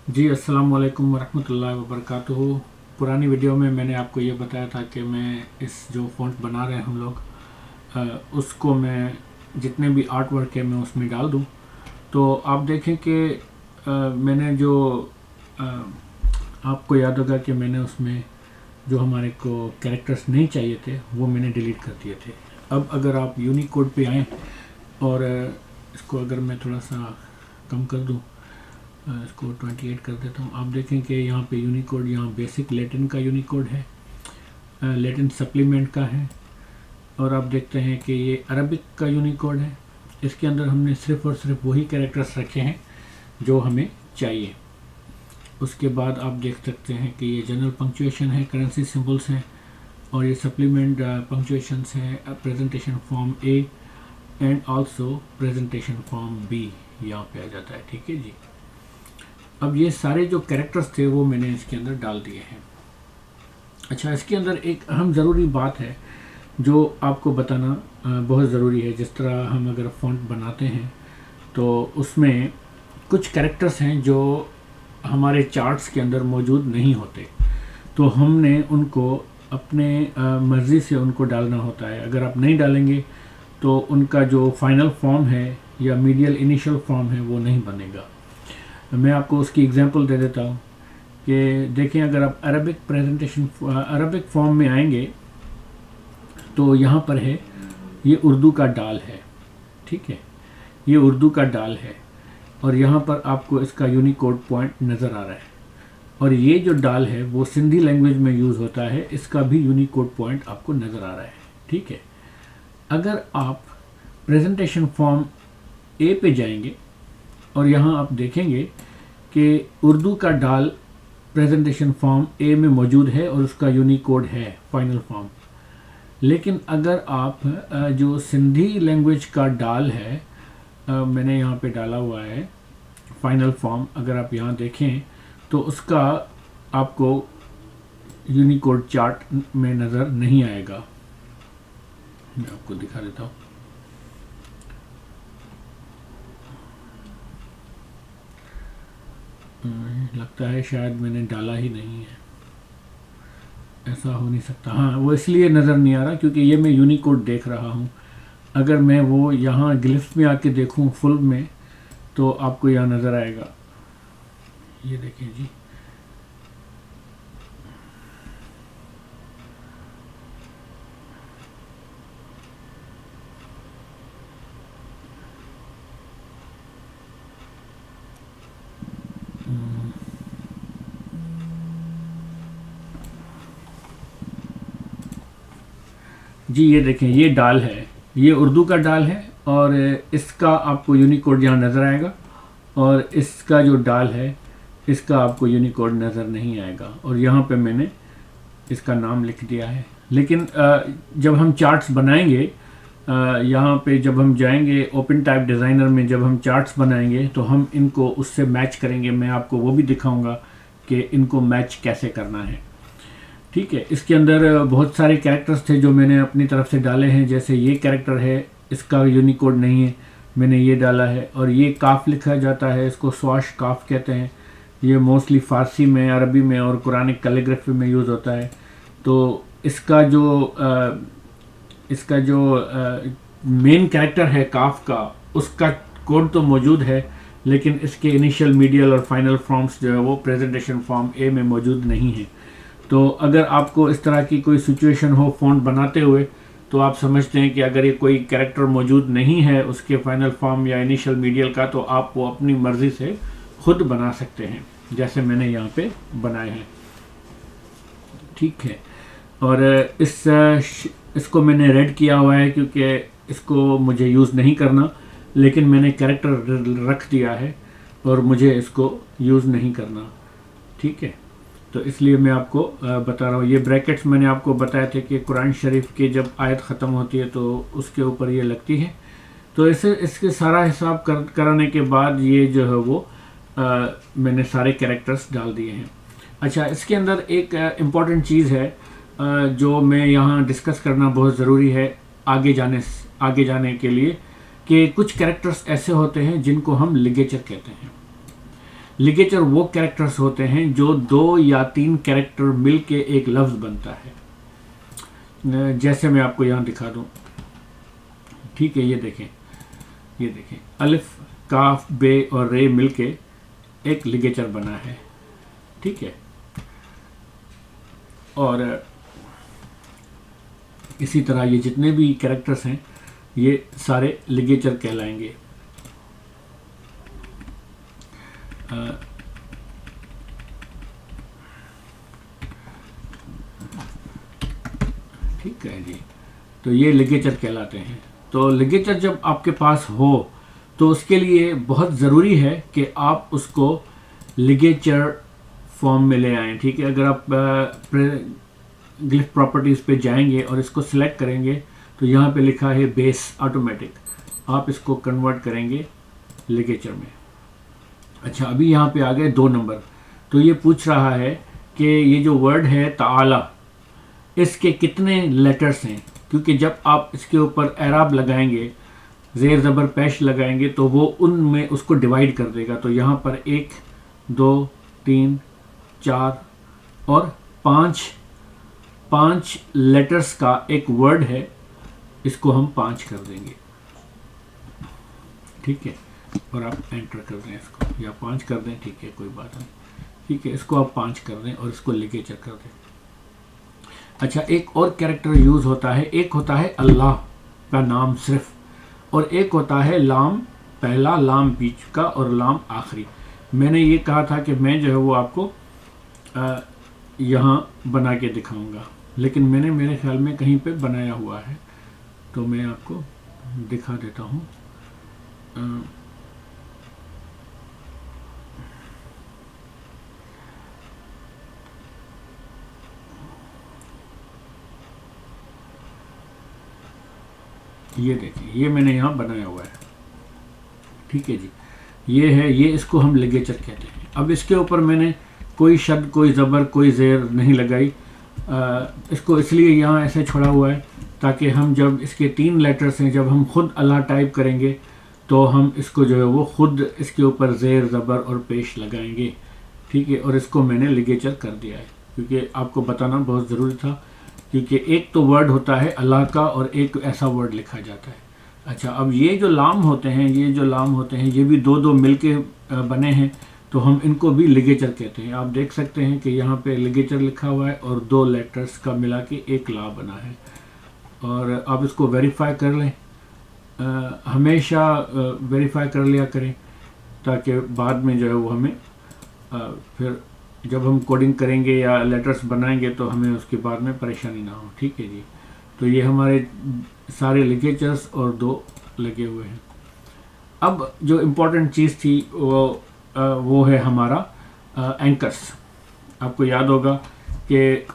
जी, अस्सलाम वालेकुम वरहमतुल्लाहि वबरकातुहू। पुरानी वीडियो में मैंने आपको ये बताया था कि मैं इस जो फ़ॉन्ट बना रहे हैं हम लोग उसको मैं जितने भी आर्ट वर्क है मैं उसमें डाल दूँ। तो आप देखें कि मैंने जो अ, आपको याद होगा कि मैंने उसमें जो हमारे को कैरेक्टर्स नहीं चाहिए थे वो मैंने डिलीट कर दिए थे। अब अगर आप यूनिकोड पे आएँ और इसको अगर मैं थोड़ा सा कम कर दूँ, इसको 28 कर देता हूँ। आप देखें कि यहाँ पे यूनिकोड, यहाँ बेसिक लैटिन का यूनिकोड है, लैटिन सप्लीमेंट का है, और आप देखते हैं कि ये अरबिक का यूनिकोड है। इसके अंदर हमने सिर्फ़ और सिर्फ वही कैरेक्टर्स रखे हैं जो हमें चाहिए। उसके बाद आप देख सकते हैं कि ये जनरल पंक्चुएशन है, करेंसी सिंबल्स हैं, और ये सप्लीमेंट पंक्चुएशंस हैं, presentation form A and also presentation form B यहाँ पे आ जाता है। ठीक है जी। अब ये सारे जो कैरेक्टर्स थे वो मैंने इसके अंदर डाल दिए हैं। अच्छा, इसके अंदर एक अहम ज़रूरी बात है जो आपको बताना बहुत ज़रूरी है। जिस तरह हम अगर फ़ॉन्ट बनाते हैं तो उसमें कुछ कैरेक्टर्स हैं जो हमारे चार्ट्स के अंदर मौजूद नहीं होते, तो हमने उनको अपने मर्ज़ी से उनको डालना होता है। अगर आप नहीं डालेंगे तो उनका जो फाइनल फॉर्म है या मीडियल इनिशियल फॉर्म है वो नहीं बनेगा। मैं आपको उसकी एग्जांपल दे देता हूँ कि देखें, अगर आप अरबिक फॉर्म में आएंगे तो यहाँ पर है, ये उर्दू का डाल है। ठीक है, ये उर्दू का डाल है, और यहाँ पर आपको इसका यूनिकोड पॉइंट नज़र आ रहा है, और ये जो डाल है वो सिंधी लैंग्वेज में यूज़ होता है, इसका भी यूनिकोड पॉइंट आपको नज़र आ रहा है। ठीक है, अगर आप प्रेजेंटेशन फॉर्म ए पे जाएंगे और यहाँ आप देखेंगे कि उर्दू का डाल प्रेजेंटेशन फॉर्म ए में मौजूद है और उसका यूनिकोड है फाइनल फॉर्म। लेकिन अगर आप जो सिंधी लैंग्वेज का डाल है, मैंने यहाँ पे डाला हुआ है फाइनल फॉर्म, अगर आप यहाँ देखें तो उसका आपको यूनिकोड चार्ट में नज़र नहीं आएगा। मैं आपको दिखा देता हूँ। लगता है शायद मैंने डाला ही नहीं है, ऐसा हो नहीं सकता। हाँ, वो इसलिए नज़र नहीं आ रहा क्योंकि ये मैं यूनिकोड देख रहा हूँ। अगर मैं वो यहाँ ग्लिफ्स में आके देखूँ फुल में तो आपको यहाँ नज़र आएगा। ये देखिए जी, जी ये देखें, ये डाल है, ये उर्दू का डाल है, और इसका आपको यूनिकोड यहाँ नज़र आएगा, और इसका जो डाल है इसका आपको यूनिकोड नज़र नहीं आएगा, और यहाँ पे मैंने इसका नाम लिख दिया है। लेकिन जब हम चार्ट्स बनाएंगे, यहाँ पे जब हम जाएंगे ओपन टाइप डिज़ाइनर में, जब हम चार्ट्स बनाएंगे तो हम इनको उससे मैच करेंगे। मैं आपको वो भी दिखाऊंगा कि इनको मैच कैसे करना है। ठीक है, इसके अंदर बहुत सारे कैरेक्टर्स थे जो मैंने अपनी तरफ से डाले हैं। जैसे ये कैरेक्टर है, इसका यूनिकोड नहीं है, मैंने ये डाला है। और ये काफ लिखा जाता है, इसको स्वाश काफ कहते हैं। ये मोस्टली फ़ारसी में, अरबी में और कुरानिक कैलीग्राफी में यूज़ होता है। तो इसका जो मेन कैरेक्टर है काफ का, उसका कोड तो मौजूद है, लेकिन इसके इनिशियल, मीडियल और फाइनल फॉर्म्स जो है वो प्रेजेंटेशन फॉर्म ए में मौजूद नहीं है। तो अगर आपको इस तरह की कोई सिचुएशन हो फ़ॉन्ट बनाते हुए, तो आप समझते हैं कि अगर ये कोई कैरेक्टर मौजूद नहीं है उसके फाइनल फॉर्म या इनिशियल मीडियल का, तो आप वो अपनी मर्ज़ी से खुद बना सकते हैं, जैसे मैंने यहाँ पे बनाए हैं। ठीक है, और इसको मैंने रेड किया हुआ है क्योंकि इसको मुझे यूज़ नहीं करना, लेकिन मैंने कैरेक्टर रख दिया है और मुझे इसको यूज़ नहीं करना। ठीक है, तो इसलिए मैं आपको बता रहा हूँ। ये ब्रैकेट्स मैंने आपको बताया थे कि कुरान शरीफ की जब आयत ख़त्म होती है तो उसके ऊपर ये लगती है। तो इसके सारा हिसाब कराने के बाद ये जो है वो मैंने सारे कैरेक्टर्स डाल दिए हैं। अच्छा, इसके अंदर एक इम्पॉर्टेंट चीज़ है जो मैं यहाँ डिस्कस करना बहुत ज़रूरी है आगे जाने के लिए, कि कुछ कैरेक्टर्स ऐसे होते हैं जिनको हम लिगेचर कहते हैं। लिगेचर वो कैरेक्टर्स होते हैं जो 2 या 3 कैरेक्टर मिल के एक लफ्ज़ बनता है। जैसे मैं आपको यहाँ दिखा दूँ, ठीक है, ये देखें अलिफ, काफ, बे और रे मिलके एक लिगेचर बना है, ठीक है। और इसी तरह ये जितने भी कैरेक्टर्स हैं ये सारे लिगेचर कहलाएंगे। ठीक है जी, तो ये लिगेचर कहलाते हैं। तो लिगेचर जब आपके पास हो तो उसके लिए बहुत ज़रूरी है कि आप उसको लिगेचर फॉर्म में ले आएँ, ठीक है। अगर आप ग्लिफ प्रॉपर्टीज़ पे जाएंगे और इसको सिलेक्ट करेंगे तो यहाँ पे लिखा है बेस ऑटोमेटिक, आप इसको कन्वर्ट करेंगे लिगेचर में। अच्छा, अभी यहाँ पे आ गए 2 नंबर। तो ये पूछ रहा है कि ये जो वर्ड है ताला, इसके कितने लेटर्स हैं, क्योंकि जब आप इसके ऊपर एराब लगाएंगे, ज़ेर ज़बर पेश लगाएंगे तो वो उनमें उसको डिवाइड कर देगा। तो यहाँ पर 1 2 3 4 और 5 लेटर्स का एक वर्ड है, इसको हम 5 कर देंगे, ठीक है। और आप एंटर कर दें इसको, या 5 कर दें, ठीक है, कोई बात नहीं, ठीक है। इसको आप 5 कर दें और इसको लिगेचर कर दें। अच्छा, एक और कैरेक्टर यूज़ होता है, एक होता है अल्लाह का नाम सिर्फ, और एक होता है लाम पहला, लाम बीच का और लाम आखिरी। मैंने ये कहा था कि मैं जो है वो आपको यहाँ बना के दिखाऊंगा, लेकिन मैंने मेरे ख्याल में कहीं पे बनाया हुआ है, तो मैं आपको दिखा देता हूँ। ये देखिए, ये मैंने यहाँ बनाया हुआ है, ठीक है जी। ये है, ये इसको हम लिगेचर कहते हैं। अब इसके ऊपर मैंने कोई शब्द, कोई ज़बर, कोई ज़ेर नहीं लगाई। इसको इसलिए यहाँ ऐसे छोड़ा हुआ है ताकि हम जब इसके 3 लेटर्स हैं, जब हम खुद अल्लाह टाइप करेंगे तो हम इसको जो है वो खुद इसके ऊपर ज़ेर, ज़बर और पेश लगाएंगे, ठीक है। और इसको मैंने लिगेचर कर दिया है क्योंकि आपको बताना बहुत ज़रूरी था, क्योंकि एक तो वर्ड होता है अल्लाह का और एक ऐसा वर्ड लिखा जाता है। अच्छा, अब ये जो लाम होते हैं, ये भी 2 मिल के बने हैं, तो हम इनको भी लिगेचर कहते हैं। आप देख सकते हैं कि यहाँ पे लिगेचर लिखा हुआ है और 2 लेटर्स का मिला के एक ला बना है। और आप इसको वेरीफाई कर लें, हमेशा वेरीफाई कर लिया करें ताकि बाद में जो है वो हमें फिर जब हम कोडिंग करेंगे या लेटर्स बनाएंगे तो हमें उसके बाद में परेशानी ना हो, ठीक है जी। तो ये हमारे सारे लिगेचर्स और 2 लगे हुए हैं। अब जो इम्पोर्टेंट चीज़ थी वो है हमारा एंकर्स। आपको याद होगा कि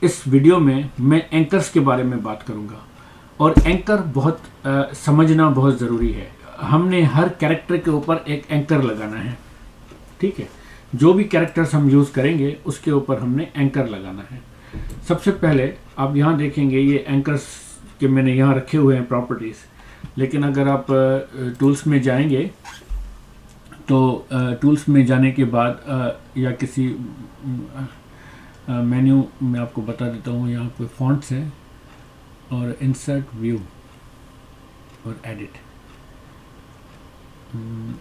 इस वीडियो में मैं एंकर्स के बारे में बात करूंगा, और एंकर बहुत समझना बहुत ज़रूरी है। हमने हर कैरेक्टर के ऊपर एक एंकर लगाना है, ठीक है। जो भी कैरेक्टर्स हम यूज़ करेंगे उसके ऊपर हमने एंकर लगाना है। सबसे पहले आप यहाँ देखेंगे ये एंकर्स के मैंने यहाँ रखे हुए हैं प्रॉपर्टीज़, लेकिन अगर आप टूल्स में जाएंगे तो टूल्स में जाने के बाद या किसी मेन्यू में आपको बता देता हूँ, यहाँ पे फॉन्ट्स है और इंसर्ट व्यू और एडिट।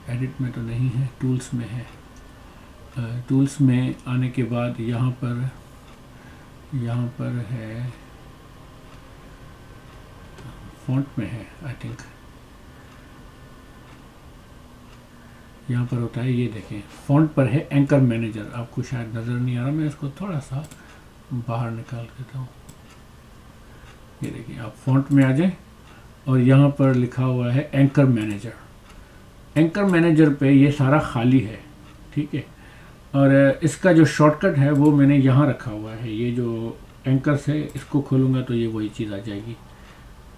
एडिट में तो नहीं है, टूल्स में है। टूल्स में आने के बाद यहाँ पर है, फॉन्ट में है आई थिंक, यहाँ पर होता है, ये देखें फॉन्ट पर है एंकर मैनेजर। आपको शायद नज़र नहीं आ रहा, मैं इसको थोड़ा सा बाहर निकाल देता हूँ। ये देखिए, आप फॉन्ट में आ जाए और यहाँ पर लिखा हुआ है एंकर मैनेजर। एंकर मैनेजर पे ये सारा खाली है, ठीक है। और इसका जो शॉर्टकट है वो मैंने यहाँ रखा हुआ है। ये जो एंकर्स है इसको खोलूँगा तो ये वही चीज़ आ जाएगी,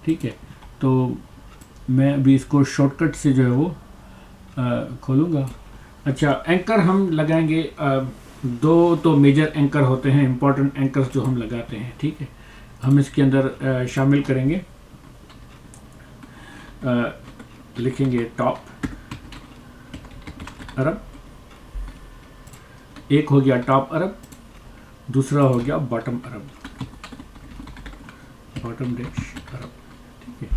ठीक है। तो मैं अभी इसको शॉर्टकट से जो है वो खोलूँगा। अच्छा, एंकर हम लगाएंगे, 2 तो मेजर एंकर होते हैं, इम्पोर्टेंट एंकर्स जो हम लगाते हैं, ठीक है। हम इसके अंदर शामिल करेंगे, लिखेंगे टॉप अरब एक हो गया टॉप अरब, दूसरा हो गया बॉटम अरब, बॉटम डैश अरब। ठीक है,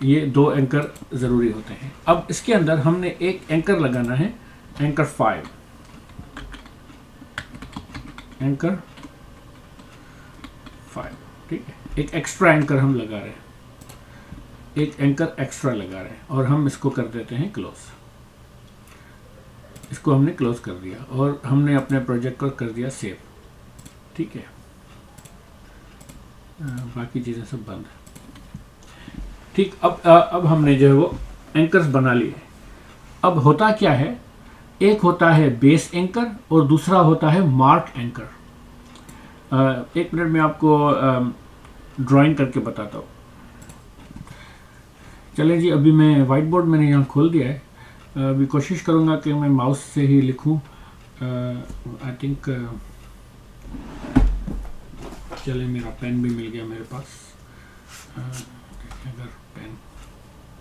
ये दो एंकर ज़रूरी होते हैं। अब इसके अंदर हमने एक एंकर लगाना है, एंकर 5, एंकर 5। ठीक है, एक एक्स्ट्रा एंकर हम लगा रहे हैं, एक एंकर एक्स्ट्रा लगा रहे हैं, और हम इसको कर देते हैं क्लोज। इसको हमने क्लोज कर दिया और हमने अपने प्रोजेक्ट को कर दिया सेव। ठीक है, बाकी चीज़ें सब बंद है। ठीक, अब हमने जो है वो एंकर्स बना लिए। अब होता क्या है, एक होता है बेस एंकर और दूसरा होता है मार्क एंकर। एक मिनट में आपको ड्राइंग करके बताता हूँ। चलें जी, अभी मैं वाइट बोर्ड मैंने यहाँ खोल दिया है। अभी कोशिश करूँगा कि मैं माउस से ही लिखूँ। आई थिंक चले, मेरा पेन भी मिल गया मेरे पास। अगर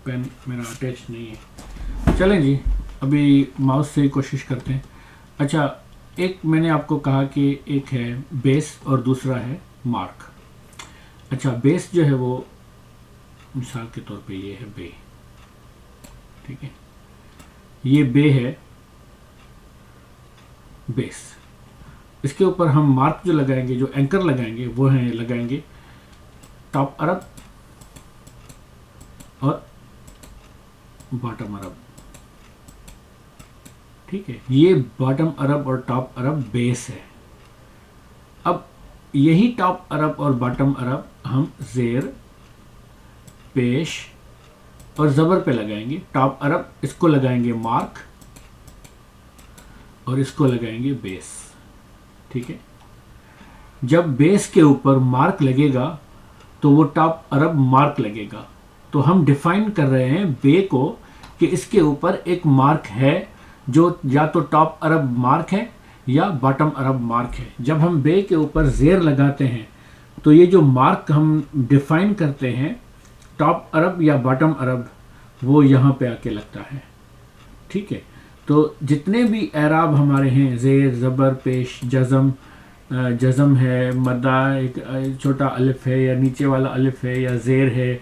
पेन मेरा अटैच नहीं है, चलें जी, अभी माउस से ही कोशिश करते हैं। अच्छा, एक मैंने आपको कहा कि एक है बेस और दूसरा है मार्क। अच्छा, बेस जो है वो मिसाल के तौर पे ये है बे। ठीक है, ये बे है बेस। इसके ऊपर हम मार्क जो लगाएंगे, जो एंकर लगाएंगे, वो है लगाएंगे टॉप अरब और बॉटम अरब। ठीक है, ये बॉटम अरब और टॉप अरब बेस है। अब यही टॉप अरब और बॉटम अरब हम जेर, पेश और ज़बर पे लगाएंगे। टॉप अरब इसको लगाएंगे मार्क और इसको लगाएंगे बेस। ठीक है, जब बेस के ऊपर मार्क लगेगा तो वो टॉप अरब मार्क लगेगा। तो हम डिफाइन कर रहे हैं बे को कि इसके ऊपर एक मार्क है, जो या तो टॉप अरब मार्क है या बॉटम अरब मार्क है। जब हम बे के ऊपर जेर लगाते हैं तो ये जो मार्क हम डिफाइन करते हैं टॉप अरब या बॉटम अरब, वो यहाँ पे आके लगता है। ठीक है, तो जितने भी एराब हमारे हैं, ज़ेर, ज़बर, पेश, जज़म, जज़म है, मद्दा, एक छोटा अलिफ है या नीचे वाला अलिफ है या ज़ेर है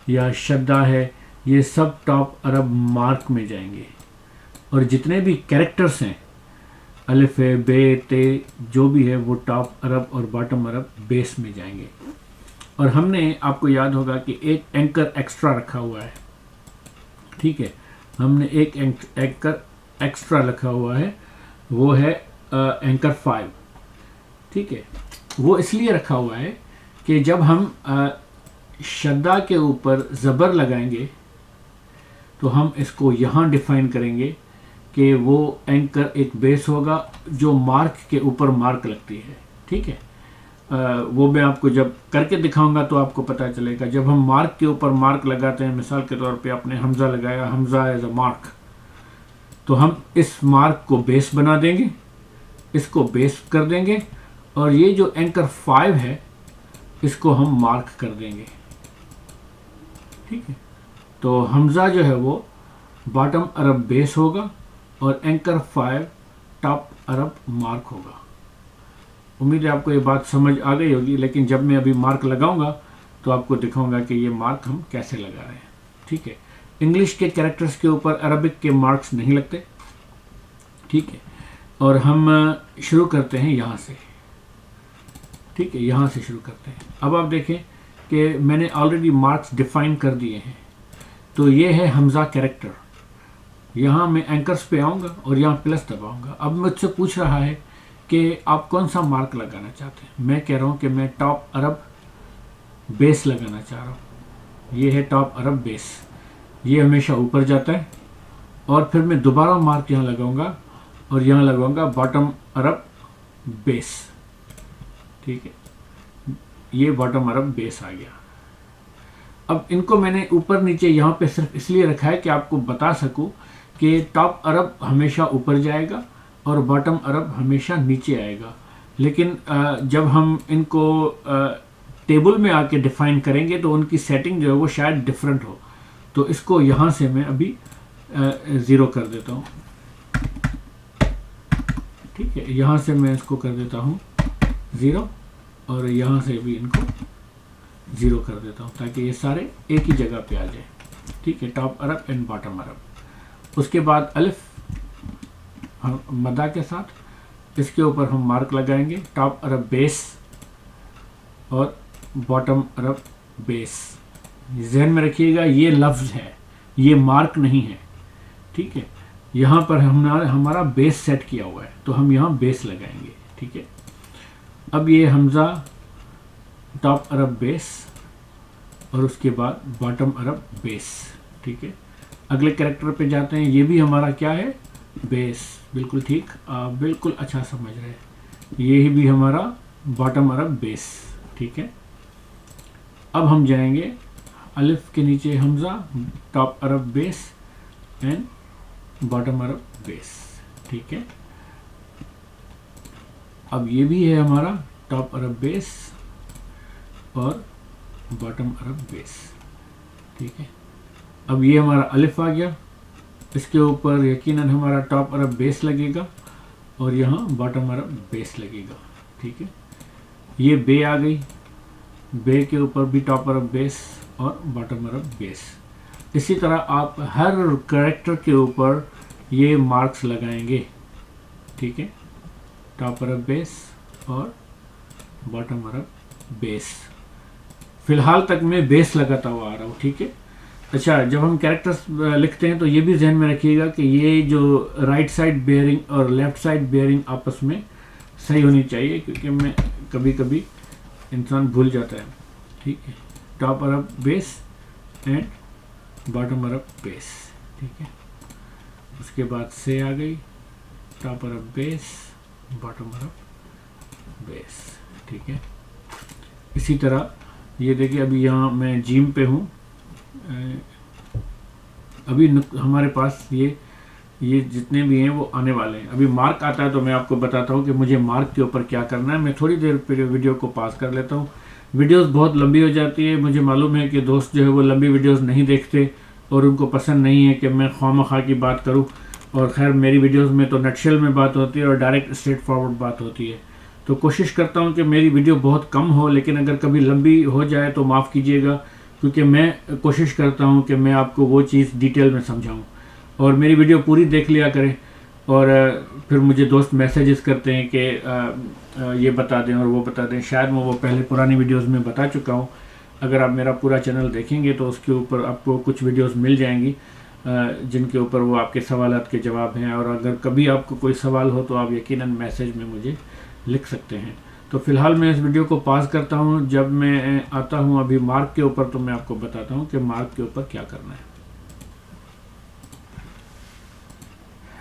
या शद्दा है, ये सब टॉप अरब मार्क में जाएंगे। और जितने भी कैरेक्टर्स हैं, अलिफ है, बे, ते, जो भी है, वो टॉप अरब और बॉटम अरब बेस में जाएंगे। और हमने, आपको याद होगा कि एक एंकर एक्स्ट्रा रखा हुआ है। ठीक है, हमने एक एंकर एक्स्ट्रा रखा हुआ है, वो है एंकर 5। ठीक है, वो इसलिए रखा हुआ है कि जब हम शद्दा के ऊपर ज़बर लगाएंगे तो हम इसको यहाँ डिफाइन करेंगे कि वो एंकर एक बेस होगा जो मार्क के ऊपर मार्क लगती है। ठीक है, वो मैं आपको जब करके दिखाऊंगा तो आपको पता चलेगा। जब हम मार्क के ऊपर मार्क लगाते हैं, मिसाल के तौर पे आपने हमज़ा लगाया, हमज़ा एज अ मार्क, तो हम इस मार्क को बेस बना देंगे, इसको बेस कर देंगे, और ये जो एंकर 5 है इसको हम मार्क कर देंगे। ठीक है, तो हमज़ा जो है वो बॉटम अरब बेस होगा और एंकर 5 टॉप अरब मार्क होगा। उम्मीद है आपको ये बात समझ आ गई होगी, लेकिन जब मैं अभी मार्क लगाऊंगा तो आपको दिखाऊंगा कि ये मार्क हम कैसे लगा रहे हैं। ठीक है, इंग्लिश के कैरेक्टर्स के ऊपर अरबिक के मार्क्स नहीं लगते। ठीक है, और हम शुरू करते हैं यहाँ से। ठीक है, यहाँ से शुरू करते हैं। अब आप देखें कि मैंने ऑलरेडी मार्क्स डिफाइन कर दिए हैं। तो ये है हमज़ा कैरेक्टर। यहाँ मैं एंकर्स पे आऊँगा और यहाँ प्लस दबाऊँगा। अब मुझसे पूछ रहा है कि आप कौन सा मार्क लगाना चाहते हैं। मैं कह रहा हूँ कि मैं टॉप अरब बेस लगाना चाह रहा हूँ। ये है टॉप अरब बेस, ये हमेशा ऊपर जाता है। और फिर मैं दोबारा मार्क यहाँ लगाऊंगा और यहाँ लगाऊंगा बॉटम अरब बेस। ठीक है, ये बॉटम अरब बेस आ गया। अब इनको मैंने ऊपर नीचे यहाँ पे सिर्फ इसलिए रखा है कि आपको बता सकूं कि टॉप अरब हमेशा ऊपर जाएगा और बॉटम अरब हमेशा नीचे आएगा। लेकिन जब हम इनको टेबल में आके डिफाइन करेंगे तो उनकी सेटिंग जो है वो शायद डिफरेंट हो। तो इसको यहाँ से मैं अभी 0 कर देता हूँ। ठीक है। यहाँ से मैं इसको कर देता हूँ 0 और यहाँ से भी इनको 0 कर देता हूँ ताकि ये सारे एक ही जगह पे आ जाए। ठीक है, टॉप अरब एंड बॉटम अरब। उसके बाद अलिफ मदा के साथ इसके ऊपर हम मार्क लगाएंगे, टॉप अरब बेस और बॉटम अरब बेस। ज़हन में रखिएगा ये लफ्ज़ है, ये मार्क नहीं है। ठीक है, यहाँ पर हमारा बेस सेट किया हुआ है तो हम यहाँ बेस लगाएंगे। ठीक है, अब ये हमज़ा टॉप अरब बेस और उसके बाद बॉटम अरब बेस। ठीक है, अगले कैरेक्टर पे जाते हैं। ये भी हमारा क्या है, बेस। बिल्कुल ठीक, आप बिल्कुल अच्छा समझ रहे हैं। ये भी हमारा बॉटम अरब बेस। ठीक है, अब हम जाएंगे अलिफ के नीचे Hamza, top Arab base and bottom Arab base. ठीक है, अब ये भी है हमारा टॉप अरब बेस और बॉटम अरब बेस। ठीक है, अब ये हमारा अलिफ आ गया, इसके ऊपर यकीनन हमारा टॉप अरब बेस लगेगा और यहाँ बॉटम अरब बेस लगेगा। ठीक है, ये बे आ गई, बे के ऊपर भी टॉप अरब बेस और बॉटम अरब बेस। इसी तरह आप हर कैरेक्टर के ऊपर ये मार्क्स लगाएंगे। ठीक है, टॉप अरब बेस और बॉटम अरब बेस। फिलहाल तक मैं बेस लगाता हुआ आ रहा हूँ। ठीक है, अच्छा, जब हम कैरेक्टर्स लिखते हैं तो ये भी ध्यान में रखिएगा कि ये जो राइट साइड बेयरिंग और लेफ्ट साइड बेयरिंग आपस में सही होनी चाहिए, क्योंकि मैं कभी कभी इंसान भूल जाता है। ठीक है, top Arab base and bottom Arab base. ठीक है, उसके बाद से आ गई टॉप अरब बेस, बॉटम अरब बेस। ठीक है, इसी तरह ये देखिए, अभी यहाँ मैं जीम पे हूँ। अभी हमारे पास ये जितने भी हैं वो आने वाले हैं। अभी मार्क आता है तो मैं आपको बताता हूँ कि मुझे मार्क के ऊपर क्या करना है। मैं थोड़ी देर फिर वीडियो को पास कर लेता हूँ। वीडियोस बहुत लंबी हो जाती है। मुझे मालूम है कि दोस्त जो है वो लंबी वीडियोस नहीं देखते और उनको पसंद नहीं है कि मैं ख्वामखा की बात करूँ। और ख़ैर, मेरी वीडियोस में तो नटशेल में बात होती है और डायरेक्ट स्ट्रेट फॉरवर्ड बात होती है। तो कोशिश करता हूँ कि मेरी वीडियो बहुत कम हो, लेकिन अगर कभी लंबी हो जाए तो माफ़ कीजिएगा, क्योंकि मैं कोशिश करता हूँ कि मैं आपको वो चीज़ डिटेल में समझाऊँ। और मेरी वीडियो पूरी देख लिया करें। और फिर मुझे दोस्त मैसेजेस करते हैं कि ये बता दें और वो बता दें। शायद मैं वो पहले पुरानी वीडियोस में बता चुका हूँ। अगर आप मेरा पूरा चैनल देखेंगे तो उसके ऊपर आपको कुछ वीडियोस मिल जाएंगी जिनके ऊपर वो आपके सवालात के जवाब हैं। और अगर कभी आपको कोई सवाल हो तो आप यकीनन मैसेज में मुझे लिख सकते हैं। तो फ़िलहाल मैं इस वीडियो को पास करता हूँ। जब मैं आता हूँ अभी मार्क के ऊपर तो मैं आपको बताता हूँ कि मार्क के ऊपर क्या करना है।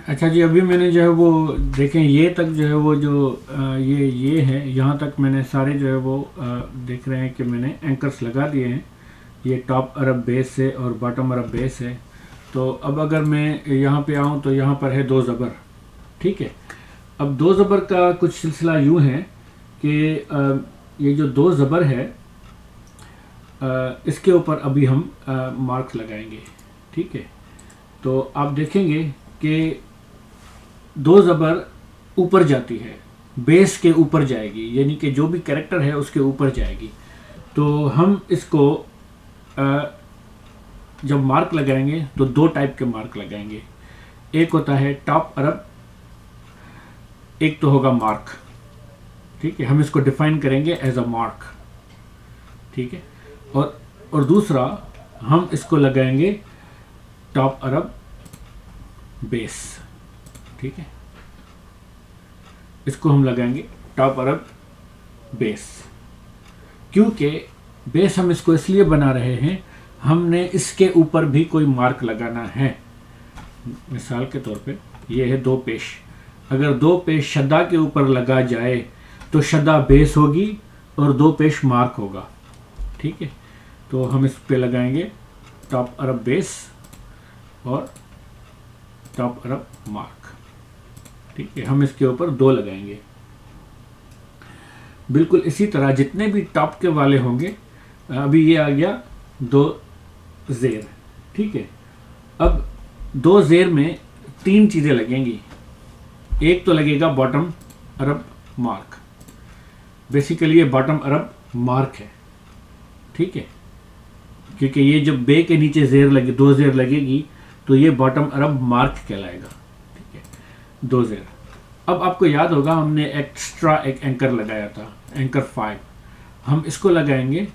अच्छा जी, अभी मैंने जो है वो देखें, ये तक जो है वो जो ये है, यहाँ तक मैंने सारे जो है वो देख रहे हैं कि मैंने एंकर्स लगा दिए हैं। ये टॉप अरब बेस से और बॉटम अरब बेस है। तो अब अगर मैं यहाँ पे आऊँ तो यहाँ पर है 2 ज़बर। ठीक है, अब 2 ज़बर का कुछ सिलसिला यूँ है कि ये जो 2 ज़बर है इसके ऊपर अभी हम मार्क्स लगाएंगे। ठीक है, तो आप देखेंगे कि 2 ज़बर ऊपर जाती है, बेस के ऊपर जाएगी, यानी कि जो भी कैरेक्टर है उसके ऊपर जाएगी। तो हम इसको जब मार्क लगाएंगे तो 2 टाइप के मार्क लगाएंगे। एक होता है टॉप अरब, एक तो होगा मार्क। ठीक है, हम इसको डिफाइन करेंगे एज अ मार्क। ठीक है, और दूसरा हम इसको लगाएंगे टॉप अरब बेस। ठीक है, इसको हम लगाएंगे टॉप अरब बेस, क्योंकि बेस हम इसको इसलिए बना रहे हैं, हमने इसके ऊपर भी कोई मार्क लगाना है। मिसाल के तौर पे ये है 2 पेश। अगर 2 पेश शद्दा के ऊपर लगा जाए तो शद्दा बेस होगी और 2 पेश मार्क होगा। ठीक है, तो हम इस पे लगाएंगे टॉप अरब बेस और टॉप अरब मार्क। ठीक है, हम इसके ऊपर 2 लगाएंगे। बिल्कुल इसी तरह जितने भी टॉप के वाले होंगे, अभी ये आ गया 2 ज़ेर। ठीक है, अब 2 ज़ेर में 3 चीज़ें लगेंगी। एक तो लगेगा बॉटम अरब मार्क। बेसिकली ये बॉटम अरब मार्क है, ठीक है, क्योंकि ये जब बे के नीचे ज़ेर लगे, 2 ज़ेर लगेगी तो ये बॉटम अरब मार्क कहलाएगा, ठीक है, 2 ज़ेर। अब आपको याद होगा हमने एक्स्ट्रा एक एंकर लगाया था, एंकर 5, हम इसको लगाएंगे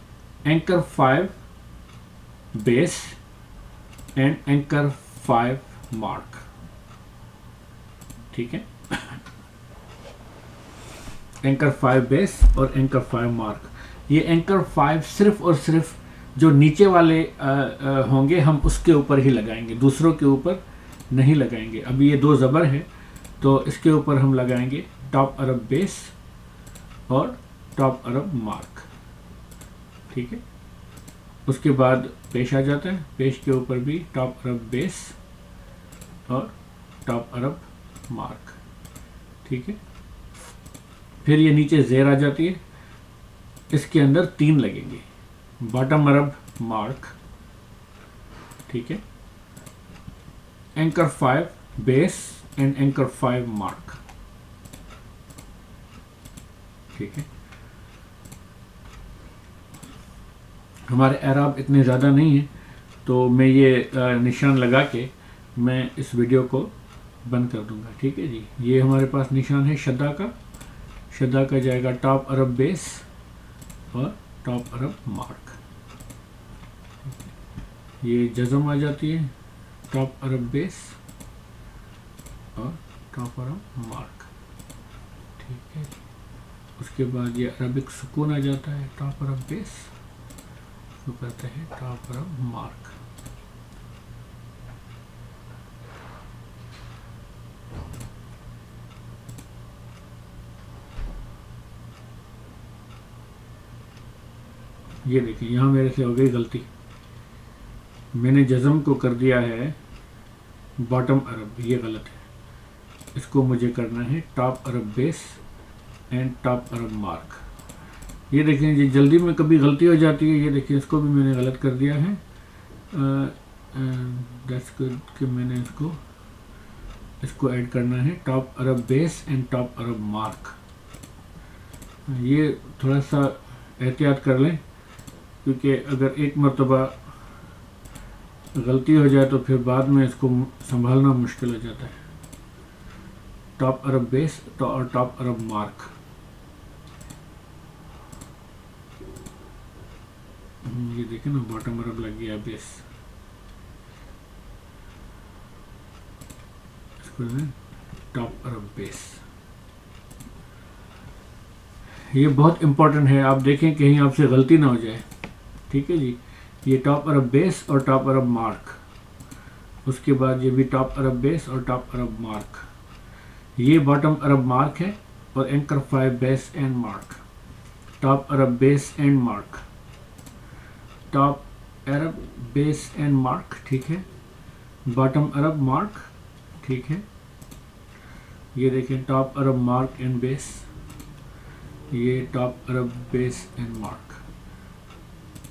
anchor 5 base and anchor 5 mark, ठीक है, एंकर 5 बेस और एंकर 5 मार्क। ये एंकर 5 सिर्फ और सिर्फ जो नीचे वाले होंगे हम उसके ऊपर ही लगाएंगे, दूसरों के ऊपर नहीं लगाएंगे। अभी ये 2 ज़बर है तो इसके ऊपर हम लगाएंगे टॉप अरब बेस और टॉप अरब मार्क, ठीक है। उसके बाद पेश आ जाता है, पेश के ऊपर भी टॉप अरब बेस और टॉप अरब मार्क, ठीक है। फिर ये नीचे ज़ेर आ जाती है, इसके अंदर 3 लगेंगे, बॉटम अरब मार्क, ठीक है, anchor 5 base and anchor 5 mark, ठीक है। हमारे एराब इतने ज़्यादा नहीं है तो मैं ये निशान लगा के मैं इस वीडियो को बंद कर दूंगा, ठीक है जी। ये हमारे पास निशान है शद्दा का, शद्दा का जाएगा टॉप अरब बेस और टॉप अरब मार्क। ये जज़म आ जाती है टॉप अरब बेस और टॉप अरब मार्क, ठीक है। उसके बाद ये अरबिक सुकून आ जाता है टॉप अरब बेस, तो कहते हैं टॉप अरब मार्क। ये देखिए यहाँ मेरे से हो गई गलती, मैंने जज़म को कर दिया है बॉटम अरब, ये गलत है। इसको मुझे करना है top Arab base and top Arab mark. ये देखें जी जल्दी में कभी गलती हो जाती है, ये देखिए इसको भी मैंने गलत कर दिया है। दैट्स गुड कि मैंने इसको ऐड करना है top Arab base and top Arab mark. ये थोड़ा सा एहतियात कर लें क्योंकि अगर एक मरतबा गलती हो जाए तो फिर बाद में इसको संभालना मुश्किल हो जाता है। टॉप अरब बेस और टॉप अरब मार्क, ये देखिए ना बॉटम अरब लग गया बेस, इसको टॉप अरब बेस। ये बहुत इम्पोर्टेंट है, आप देखें कहीं आपसे गलती ना हो जाए, ठीक है जी। ये टॉप अरब बेस और टॉप अरब मार्क, उसके बाद ये भी टॉप अरब बेस और टॉप अरब मार्क। ये बॉटम अरब मार्क है और anchor 5 base and mark, top Arab base and mark, top Arab base and mark, ठीक है, बॉटम अरब मार्क, ठीक है। ये देखें top Arab mark and base, ये top Arab base and mark.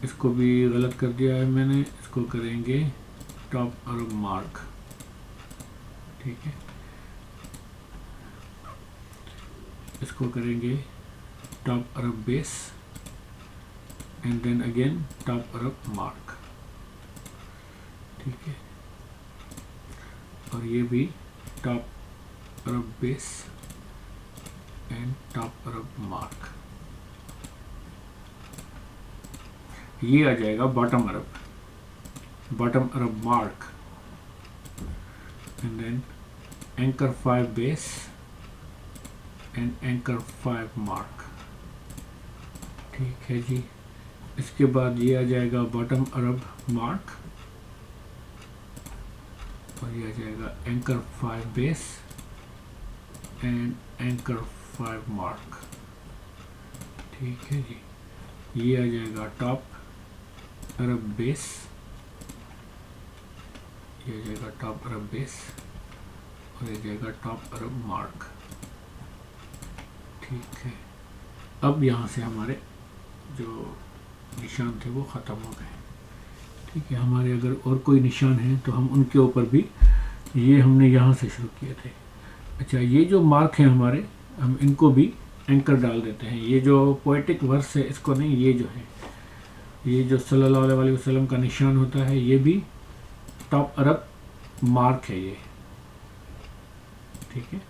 इसको भी गलत कर दिया है मैंने, इसको करेंगे टॉप अरब मार्क, ठीक है। इसको करेंगे top Arab base and then again top Arab mark, ठीक है। और ये भी top Arab base and top Arab mark. ये आ जाएगा bottom Arab mark and then anchor 5 base and anchor 5 mark, ठीक है जी। इसके बाद ये आ जाएगा बॉटम अरब मार्क और ये आ जाएगा anchor 5 base and anchor 5 mark, ठीक है जी। ये आ जाएगा टॉप अरब बेस, ये आ जाएगा टॉप अरब बेस और ये जाएगा टॉप अरब मार्क, ठीक है। अब यहाँ से हमारे जो निशान थे वो ख़त्म हो गए, ठीक है। हमारे अगर और कोई निशान है तो हम उनके ऊपर भी, ये हमने यहाँ से शुरू किए थे, अच्छा, ये जो मार्क हैं हमारे, हम इनको भी एंकर डाल देते हैं। ये जो पोएटिक वर्स है इसको नहीं, ये जो है, ये जो सल्लल्लाहु अलैहि वसल्लम का निशान होता है, ये भी टॉप अरब मार्क है ये, ठीक है।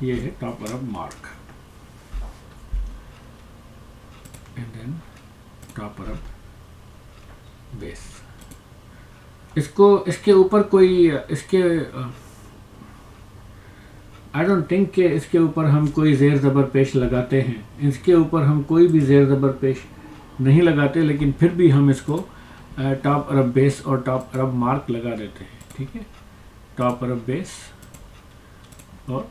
ये है top Arab mark, and then top Arab base. इसको, इसके ऊपर कोई, इसके आई डोंट थिंक कि इसके ऊपर हम कोई ज़ेर ज़बर पेश लगाते हैं। इसके ऊपर हम कोई भी ज़ेर ज़बर पेश नहीं लगाते, लेकिन फिर भी हम इसको टॉप अरब बेस और टॉप अरब मार्क लगा देते हैं, ठीक है। टॉप अरब बेस और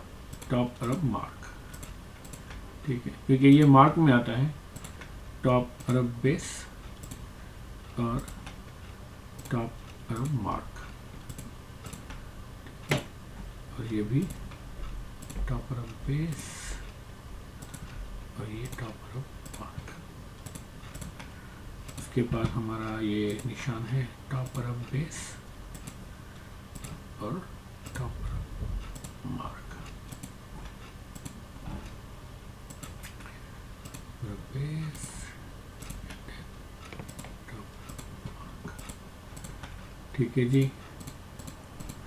टॉप अरब मार्क, ठीक है, क्योंकि ये मार्क में आता है टॉप अरब बेस और टॉप अरब मार्क, और ये भी टॉप अरब बेस और ये टॉप अरब मार्क। उसके बाद हमारा ये निशान है टॉप अरब बेस और टॉप अरब मार्क, बेस ठीक है जी।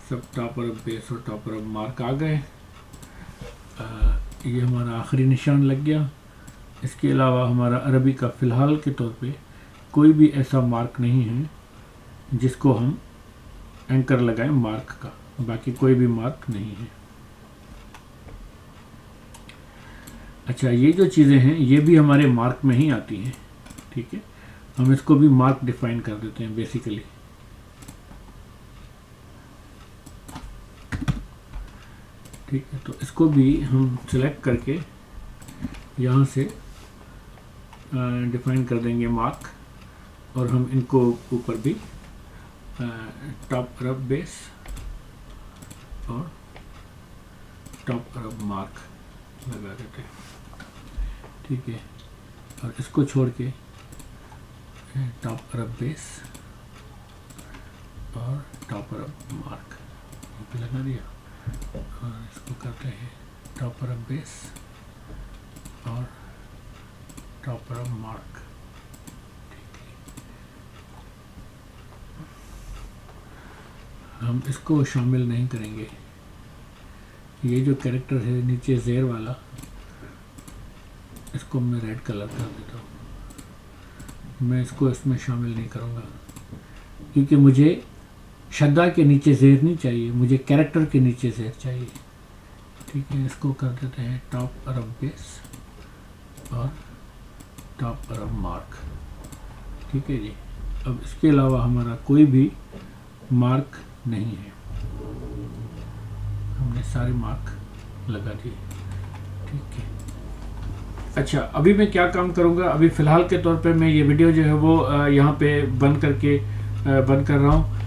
सब टॉप अरब बेस और टॉप अरब मार्क आ गए। ये हमारा आखिरी निशान लग गया। इसके अलावा हमारा अरबी का फ़िलहाल के तौर पे कोई भी ऐसा मार्क नहीं है जिसको हम एंकर लगाएं मार्क का, बाकी कोई भी मार्क नहीं है। अच्छा, ये जो चीज़ें हैं ये भी हमारे मार्क में ही आती हैं, ठीक है। हम इसको भी मार्क डिफाइन कर देते हैं बेसिकली। ठीक है, तो इसको भी हम सिलेक्ट करके यहाँ से डिफाइन कर देंगे मार्क, और हम इनको ऊपर भी टॉप अरब बेस और टॉप अरब मार्क लगा देते हैं, ठीक है। और इसको छोड़ के टॉप अरब बेस और टॉप अरब मार्क पे लगा दिया, और इसको करते हैं टॉप अरब बेस और टॉप अरब मार्क, ठीक है। हम इसको शामिल नहीं करेंगे। ये जो कैरेक्टर है नीचे ज़ेर वाला, इसको मैं रेड कलर कर देता हूँ। मैं इसको इसमें शामिल नहीं करूँगा क्योंकि मुझे शद्दा के नीचे ज़ेर नहीं चाहिए, मुझे कैरेक्टर के नीचे ज़ेर चाहिए, ठीक है। इसको कर देते हैं टॉप अरब बेस और टॉप अरब मार्क, ठीक है जी। अब इसके अलावा हमारा कोई भी मार्क नहीं है, हमने सारे मार्क लगा दिए, ठीक है। अच्छा, अभी मैं क्या काम करूँगा, अभी फ़िलहाल के तौर पे मैं ये वीडियो जो है वो यहाँ पे बंद कर रहा हूँ।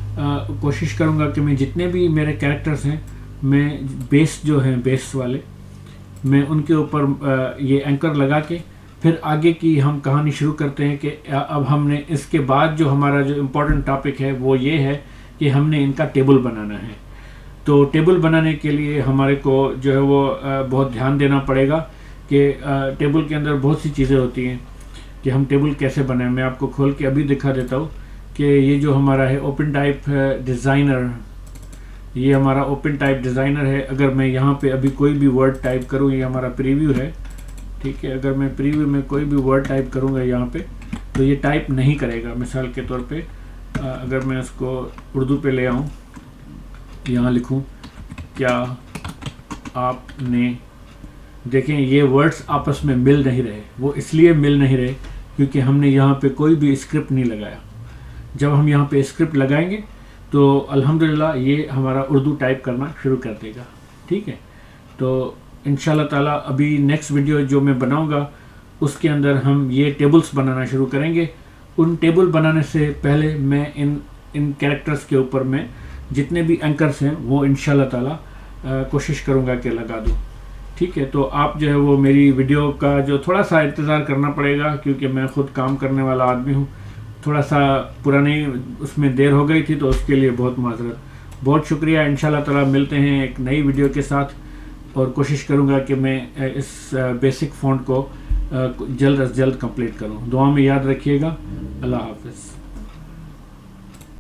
कोशिश करूँगा कि मैं जितने भी मेरे कैरेक्टर्स हैं, मैं बेस जो हैं बेस वाले, मैं उनके ऊपर ये एंकर लगा के फिर आगे की हम कहानी शुरू करते हैं कि अब हमने इसके बाद जो हमारा जो इम्पोर्टेंट टॉपिक है वो ये है कि हमने इनका टेबल बनाना है। तो टेबल बनाने के लिए हमारे को जो है वो बहुत ध्यान देना पड़ेगा कि टेबल के अंदर बहुत सी चीज़ें होती हैं कि हम टेबल कैसे बनाएं। मैं आपको खोल के अभी दिखा देता हूँ कि ये जो हमारा है ओपन टाइप डिज़ाइनर, ये हमारा ओपन टाइप डिज़ाइनर है। अगर मैं यहाँ पे अभी कोई भी वर्ड टाइप करूँ, ये हमारा प्रीव्यू है, ठीक है। अगर मैं प्रीव्यू में कोई भी वर्ड टाइप करूँगा यहाँ पे, तो ये टाइप नहीं करेगा। मिसाल के तौर पे अगर मैं इसको उर्दू पे ले आऊँ, यहाँ लिखूँ क्या आपने, देखें ये वर्ड्स आपस में मिल नहीं रहे। वो इसलिए मिल नहीं रहे क्योंकि हमने यहाँ पे कोई भी स्क्रिप्ट नहीं लगाया। जब हम यहाँ पे स्क्रिप्ट लगाएंगे तो अल्हम्दुलिल्लाह ये हमारा उर्दू टाइप करना शुरू कर देगा, ठीक है। तो इंशाल्लाह ताला अभी नेक्स्ट वीडियो जो मैं बनाऊंगा उसके अंदर हम ये टेबल्स बनाना शुरू करेंगे। उन टेबल बनाने से पहले मैं इन कैरेक्टर्स के ऊपर मैं जितने भी एंकर्स हैं वो इंशाल्लाह ताला कोशिश करूँगा कि लगा दूँ, ठीक है। तो आप जो है वो मेरी वीडियो का जो थोड़ा सा इंतज़ार करना पड़ेगा क्योंकि मैं ख़ुद काम करने वाला आदमी हूँ, थोड़ा सा पुरानी उसमें देर हो गई थी, तो उसके लिए बहुत माजरत। बहुत शुक्रिया। इंशाल्लाह ताला मिलते हैं एक नई वीडियो के साथ, और कोशिश करूँगा कि मैं इस बेसिक फ़ॉन्ट को जल्द अज जल्द कंप्लीट करूँ। दुआ में याद रखिएगा। अल्लाह हाफ़िज़।